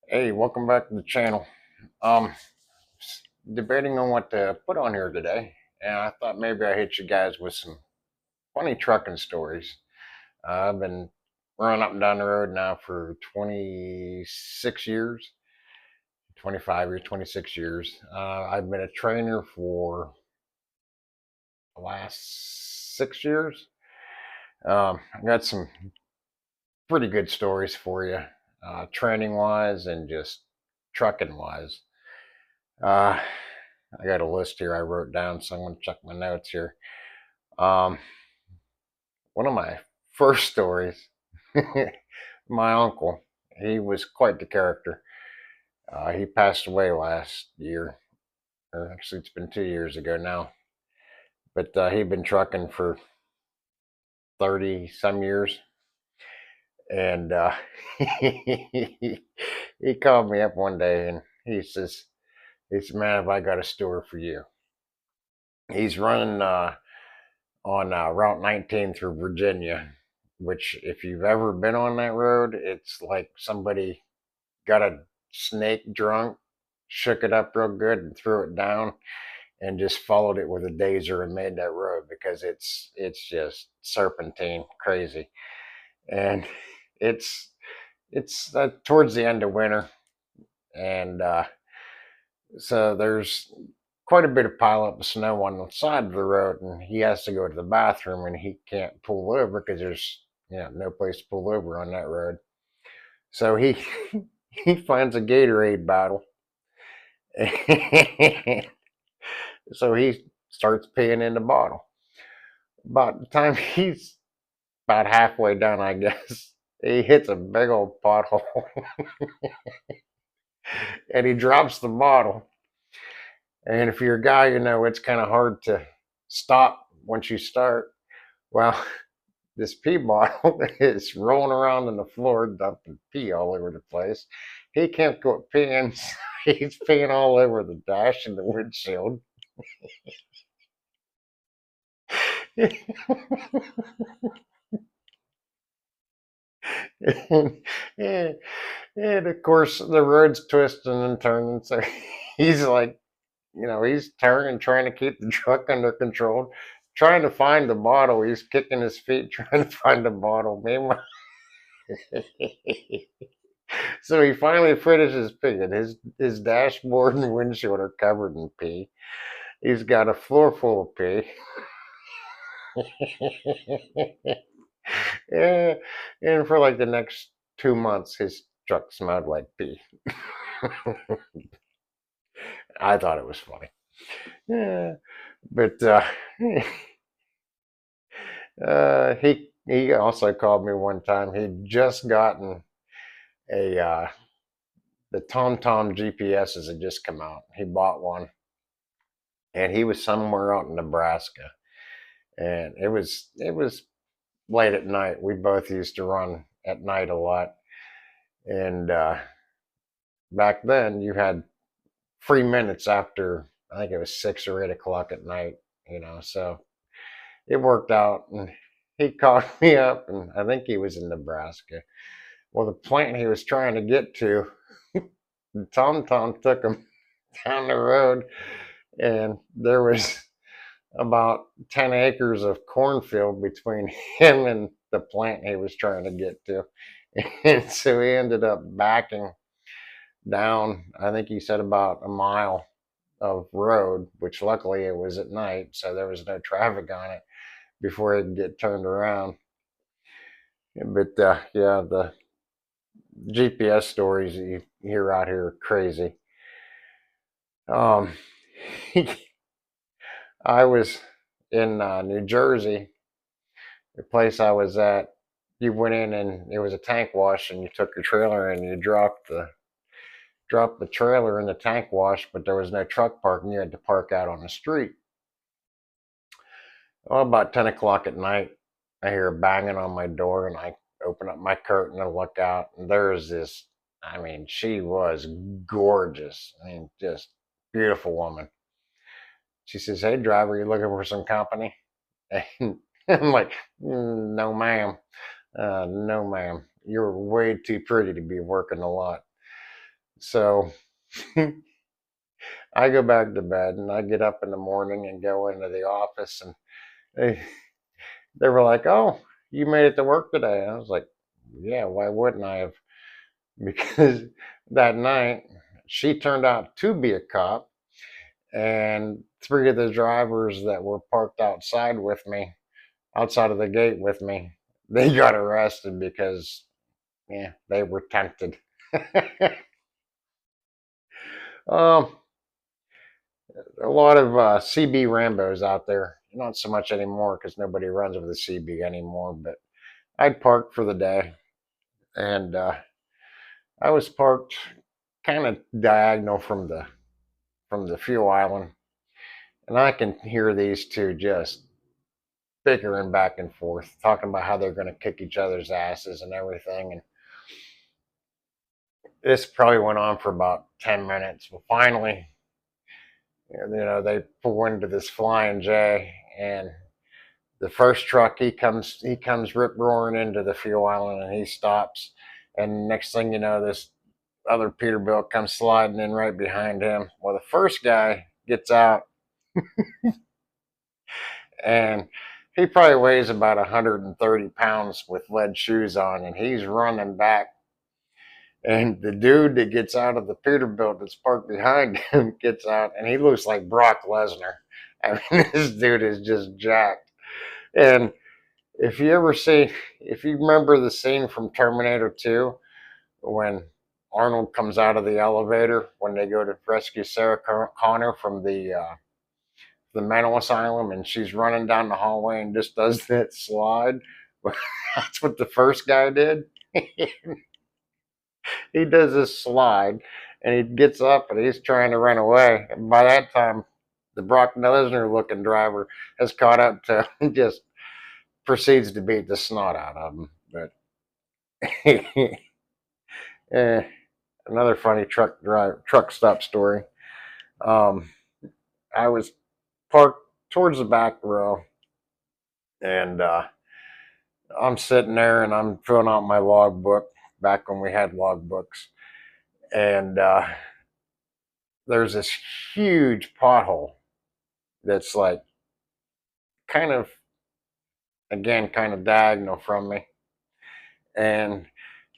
Hey, welcome back to the channel. Um, Debating on what to put on here today, and I thought maybe I hit you guys with some funny trucking stories. I've been running up and down the road now for 26 years, 25 years, 26 years. I've been a trainer for the last 6 years. I got some pretty good stories for you, training wise and just trucking wise. Uh, I got a list here I wrote down, so I'm going to check my notes here. Um, One of my first stories, my uncle, he was quite the character. He passed away last year, or actually, it's been 2 years ago now. But he'd been trucking for 30 some years. And he called me up one day and he said, man, have I got a story for you? He's running on Route 19 through Virginia, which, if you've ever been on that road, it's like somebody got a snake drunk, shook it up real good, and threw it down, and just followed it with a dazer and made that road because it's just serpentine crazy, and it's it's towards the end of winter, and so there's quite a bit of pileup of snow on the side of the road, and he has to go to the bathroom, and he can't pull over because there's no place to pull over on that road. So he he finds a Gatorade bottle, so he starts peeing in the bottle. About the time he's about halfway done, I guess, he hits a big old pothole and he drops the bottle. And if you're a guy, it's kind of hard to stop once you start. Well, this pee bottle is rolling around on the floor, dumping pee all over the place. He can't go peeing. So he's peeing all over the dash and the windshield. and, and, and of course, the road's twisting and turning. So he's like, he's turning, trying to keep the truck under control, trying to find the bottle. He's kicking his feet, trying to find the bottle. Meanwhile, so he finally finishes peeing. His dashboard and windshield are covered in pee. He's got a floor full of pee. Yeah, and for like the next 2 months, his truck smelled like pee. I thought it was funny. Yeah, but he also called me one time. He'd just gotten a the TomTom GPSs had just come out. He bought one, and he was somewhere out in Nebraska, and it was late at night. We both used to run at night a lot, and back then you had free minutes after, I think it was 6 or 8 o'clock at night. So it worked out, and he called me up, and I think he was in Nebraska. Well, the plant he was trying to get to, TomTom took him down the road, and there was about 10 acres of cornfield between him and the plant he was trying to get to. And so he ended up backing down, I think he said about a mile of road, which luckily it was at night, so there was no traffic on it before he could get turned around. But yeah, the GPS stories you hear out here are crazy. Um, I was in New Jersey, the place I was at. You went in and it was a tank wash, and you took your trailer and you dropped the trailer in the tank wash, but there was no truck parking. You had to park out on the street. Well, about 10 o'clock at night, I hear banging on my door, and I open up my curtain and look out, and there's this. I mean, she was gorgeous. I mean, just beautiful woman. She says, "Hey, driver, you looking for some company?" And I'm like, No, ma'am. No, ma'am. You're way too pretty to be working a lot." So I go back to bed and I get up in the morning and go into the office, and they they were like, "Oh, you made it to work today." I was like, "Yeah, why wouldn't I have?" Because that night she turned out to be a cop, and three of the drivers that were parked outside of the gate with me, they got arrested because, yeah, they were tempted. um, a lot of CB Rambos out there. Not so much anymore because nobody runs with a CB anymore. But I'd parked for the day, and I was parked kind of diagonal from the fuel island, and I can hear these two just bickering back and forth, talking about how they're going to kick each other's asses and everything. And this probably went on for about 10 minutes. Well, finally, they pull into this Flying J, and the first truck he comes rip roaring into the fuel island, and he stops, and next thing you know, this other Peterbilt comes sliding in right behind him. Well, the first guy gets out, and he probably weighs about 130 pounds with lead shoes on, and he's running back. And the dude that gets out of the Peterbilt that's parked behind him gets out, and he looks like Brock Lesnar. I mean, this dude is just jacked. And if you remember the scene from Terminator 2 when Arnold comes out of the elevator when they go to rescue Sarah Connor from the mental asylum, and she's running down the hallway and just does that slide. That's what the first guy did. He does this slide, and he gets up and he's trying to run away. And by that time, the Brock Lesnar looking driver has caught up to him, just proceeds to beat the snot out of him. But eh, another funny truck stop story. Um, I was parked towards the back row, and I'm sitting there and I'm filling out my logbook back when we had logbooks, and there's this huge pothole that's like kind of again kind of diagonal from me, and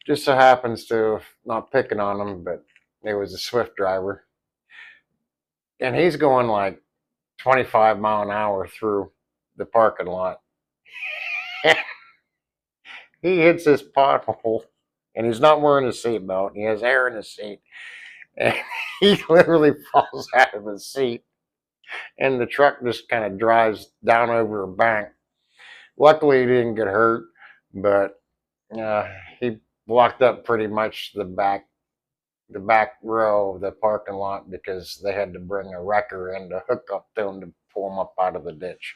just so happens to, not picking on him, but it was a Swift driver, and he's going like 25 mile an hour through the parking lot. He hits this pothole, and he's not wearing a seatbelt. He has air in his seat, and he literally falls out of his seat, and the truck just kind of drives down over a bank. Luckily, he didn't get hurt, but uh, he blocked up pretty much the back row of the parking lot because they had to bring a wrecker in to hook up to him to pull him up out of the ditch.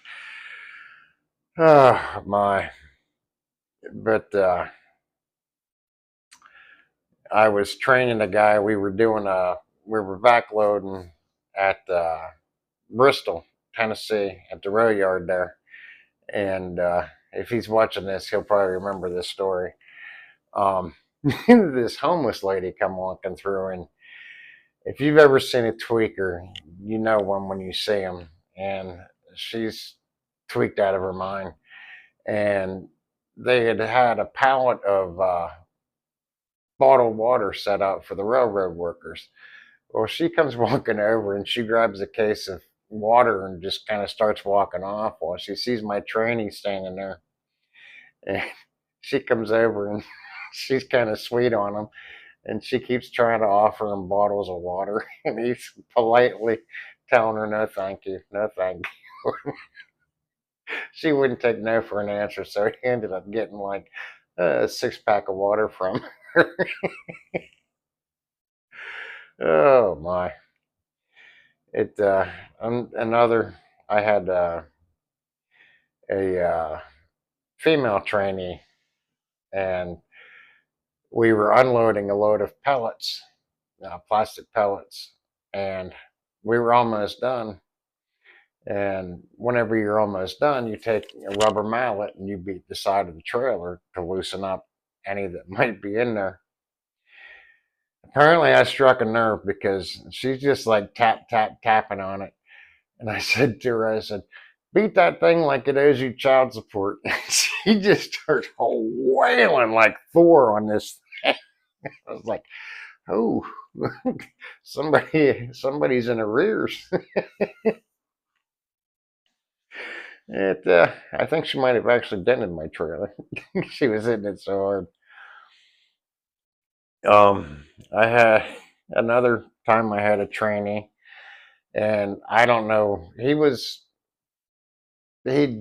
Oh my! But I was training a guy. We were backloading at Bristol, Tennessee, at the rail yard there. And if he's watching this, he'll probably remember this story. Um, this homeless lady come walking through, and if you've ever seen a tweaker, you know one when you see them. And she's tweaked out of her mind. And they had a pallet of bottled water set out for the railroad workers. Well, she comes walking over and she grabs a case of water and just kind of starts walking off while she sees my trainee standing there. And she comes over and she's kind of sweet on him, and she keeps trying to offer him bottles of water, and he's politely telling her, no, thank you, no, thank you. She wouldn't take no for an answer, so he ended up getting like a 6 pack of water from her. Oh my! It another. I had a female trainee, and we were unloading a load of pellets, plastic pellets, and we were almost done. And whenever you're almost done, you take a rubber mallet and you beat the side of the trailer to loosen up any that might be in there. Apparently, I struck a nerve because she's just like tapping on it. And I said to her, I said, beat that thing like it owes you child support. She just starts wailing like Thor on this thing. I was like, oh, somebody's in arrears. I think she might have actually dented my trailer. She was hitting it so hard. I had another time I had a trainee, and I don't know, he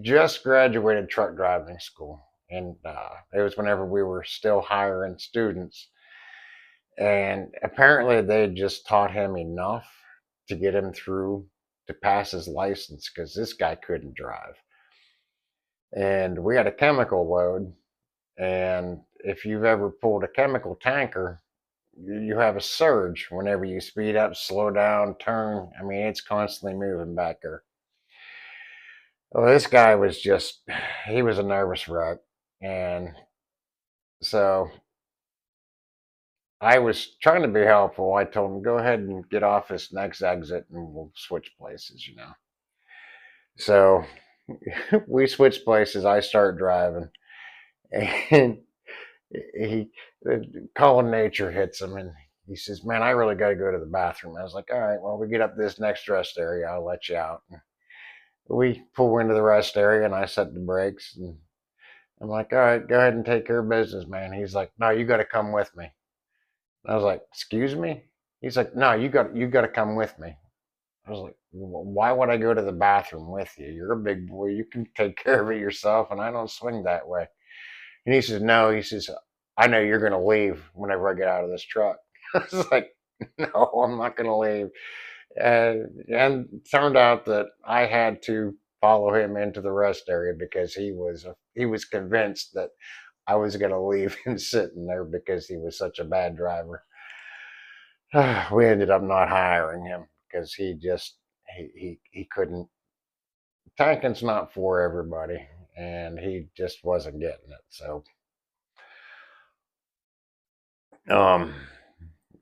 just graduated truck driving school, and it was whenever we were still hiring students, and apparently they just taught him enough to get him through to pass his license because this guy couldn't drive. And we had a chemical load, and if you've ever pulled a chemical tanker, you have a surge whenever you speed up, slow down, turn. I mean, it's constantly moving back there. Well, this guy was just, he was a nervous wreck. And so I was trying to be helpful. I told him, go ahead and get off this next exit and we'll switch places. So we switch places. I start driving, and he, calling nature hits him, and he says, man, I really got to go to the bathroom. I was like, all right, well, we get up this next rest area. I'll let you out. And we pull into the rest area, and I set the brakes. And I'm like, all right, go ahead and take care of business, man. He's like, no, you got to come with me. I was like, excuse me? He's like, no, you got to come with me. I was like, why would I go to the bathroom with you? You're a big boy. You can take care of it yourself, and I don't swing that way. And he says, no. He says, I know you're going to leave whenever I get out of this truck. I was like, no, I'm not going to leave. And it turned out that I had to follow him into the rest area because he was convinced that I was going to leave him sitting there because he was such a bad driver. We ended up not hiring him because he couldn't. Tanking's not for everybody, and he just wasn't getting it. So um,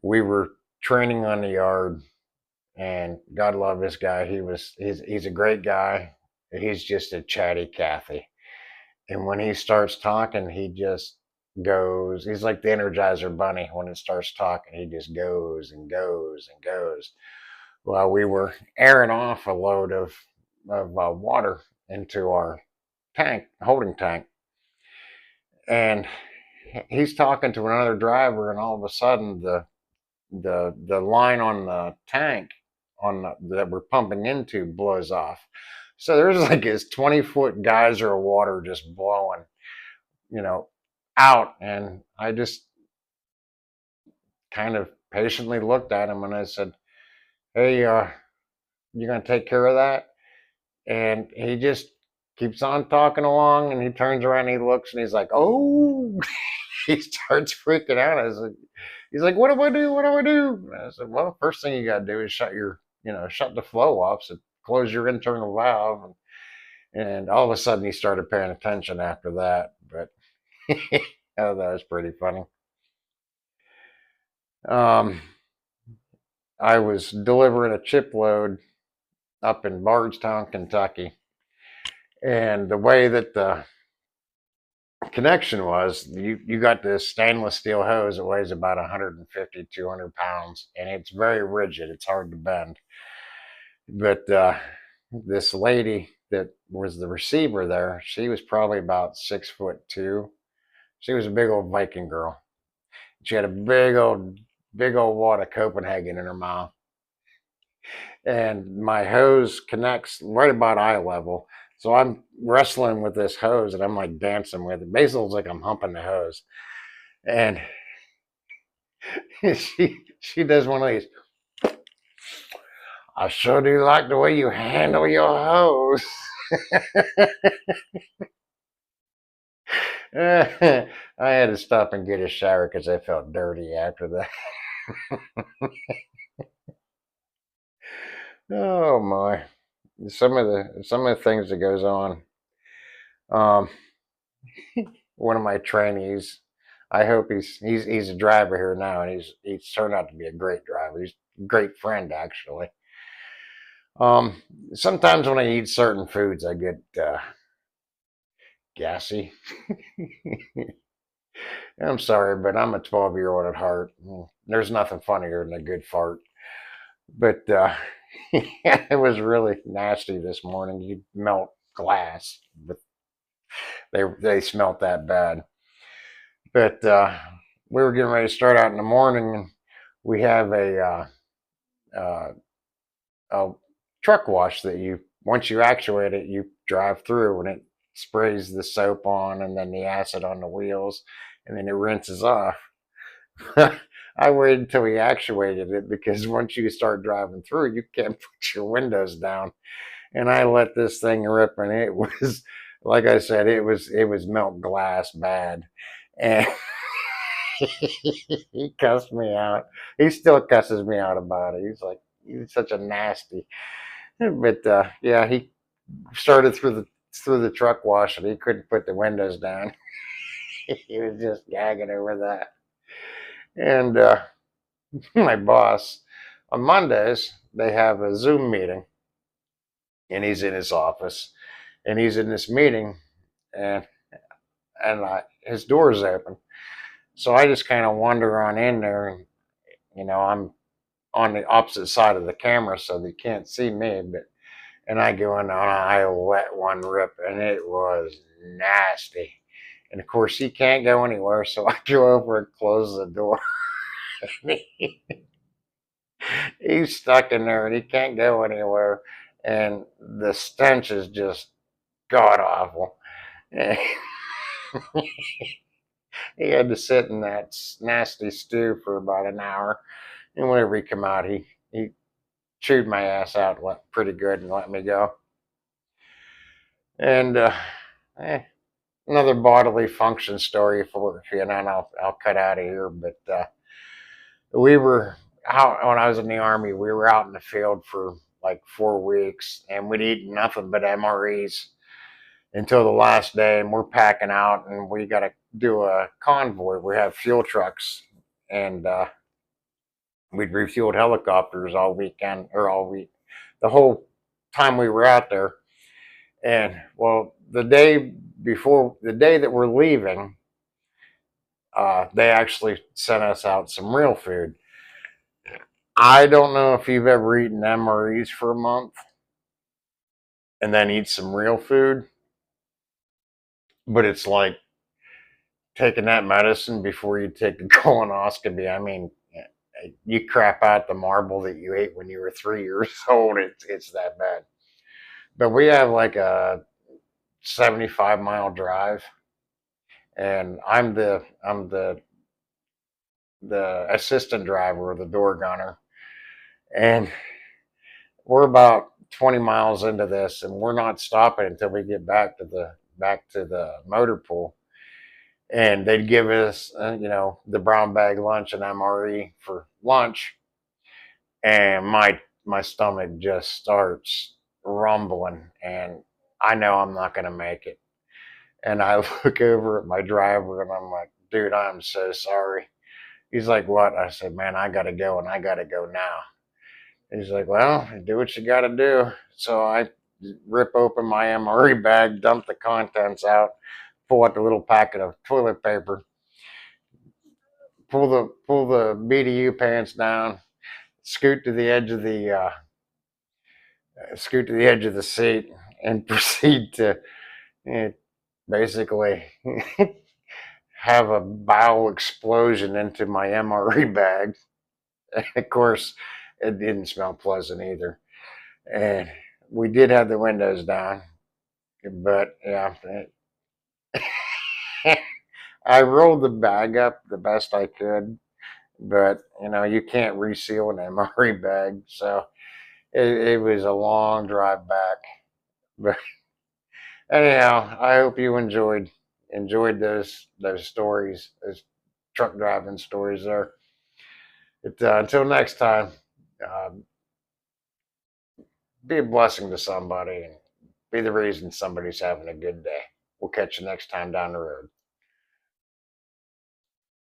we were training on the yard, and God love this guy. He's a great guy. He's just a chatty Cathy, and when he starts talking, he just goes. He's like the Energizer Bunny. When it starts talking, he just goes and goes and goes. Well, we were airing off a load of water into our holding tank, and he's talking to another driver, and all of a sudden the line on the tank that we're pumping into blows off. So there's like this 20-foot geyser of water just blowing, you know, out, and I just kind of patiently looked at him and I said, "Hey, you gonna take care of that?" And he just keeps on talking along, and he turns around and he looks and he's like, "Oh!" He starts freaking out. He's like, "What do I do? What do I do?" And I said, "Well, first thing you got to do is shut the flow off, so close your internal valve." And all of a sudden, he started paying attention after that. But oh, that was pretty funny. Um, I was delivering a chip load up in Bardstown, Kentucky, and the way that the connection was, you got this stainless steel hose that weighs about 150, 200 pounds, and it's very rigid. It's hard to bend. But this lady that was the receiver there, she was probably about 6'2". She was a big old Viking girl. She had a big old wad of Copenhagen in her mouth. And my hose connects right about eye level. So I'm wrestling with this hose and I'm like dancing with it. Basically, it's like I'm humping the hose. And she does one of these. I sure do like the way you handle your hose. I had to stop and get a shower because I felt dirty after that. Oh my! Some of the things that goes on. Um, One of my trainees I hope he's a driver here now, and he's turned out to be a great driver. He's a great friend, actually. Um, Sometimes when I eat certain foods, I get gassy. I'm sorry, but I'm a 12-year-old at heart. There's nothing funnier than a good fart. But it was really nasty this morning. You melt glass, but they smelt that bad. But we were getting ready to start out in the morning, and we have uh, a truck wash that you once you actuate it, you drive through, and it sprays the soap on, and then the acid on the wheels, and then it rinses off. I waited until we actuated it because once you start driving through, you can't put your windows down. And I let this thing rip, and it was, like I said, it was melt glass bad, and he cussed me out. He still cusses me out about it. He's like, he's such a nasty. But yeah, he started through the truck wash, and he couldn't put the windows down. He was just gagging over that. And my boss on Mondays they have a Zoom meeting, and he's in his office, and he's in this meeting, and his door is open, so I just kind of wander on in there, and I'm on the opposite side of the camera, so they can't see me, but and I go in and I let one rip, and it was nasty. And of course, he can't go anywhere, so I go over and close the door. He's stuck in there, and he can't go anywhere, and the stench is just god awful. He had to sit in that nasty stew for about an hour, and whenever he come out, he chewed my ass out pretty good and let me go. And eh, another bodily function story for you, and I'll cut out of here. But we were out when I was in the army. We were out in the field for like 4 weeks, and we'd eaten nothing but MREs until the last day. And we're packing out, and we got to do a convoy. We have fuel trucks, and we'd refueled helicopters all weekend or all week, the whole time we were out there. And well, the day that we're leaving, they actually sent us out some real food. I don't know if you've ever eaten MREs for a month and then eat some real food, but it's like taking that medicine before you take a colonoscopy. I mean, you crap out the marble that you ate when you were 3 years old. It's that bad. But we have like a 75-mile drive, and I'm the assistant driver or the door gunner, and we're about 20 miles into this, and we're not stopping until we get back to the motor pool. And they'd give us, the brown bag lunch and MRE for lunch, and my stomach just starts rumbling, and I know I'm not going to make it. And I look over at my driver, and I'm like, dude, I'm so sorry. He's like, what? I said, man, I got to go, and I got to go now. He's like, well, do what you got to do. So I rip open my MRE bag, dump the contents out, pull out the little packet of toilet paper, pull the BDU pants down, scoot to the edge of the seat, and proceed to eh, basically have a bowel explosion into my MRE bag. And of course, it didn't smell pleasant either. And we did have the windows down, but yeah, I rolled the bag up the best I could, but you can't reseal an MRE bag, so it was a long drive back. But anyhow, I hope you enjoyed those stories, those truck driving stories there. Until next time, uh, be a blessing to somebody and be the reason somebody's having a good day. We'll catch you next time down the road.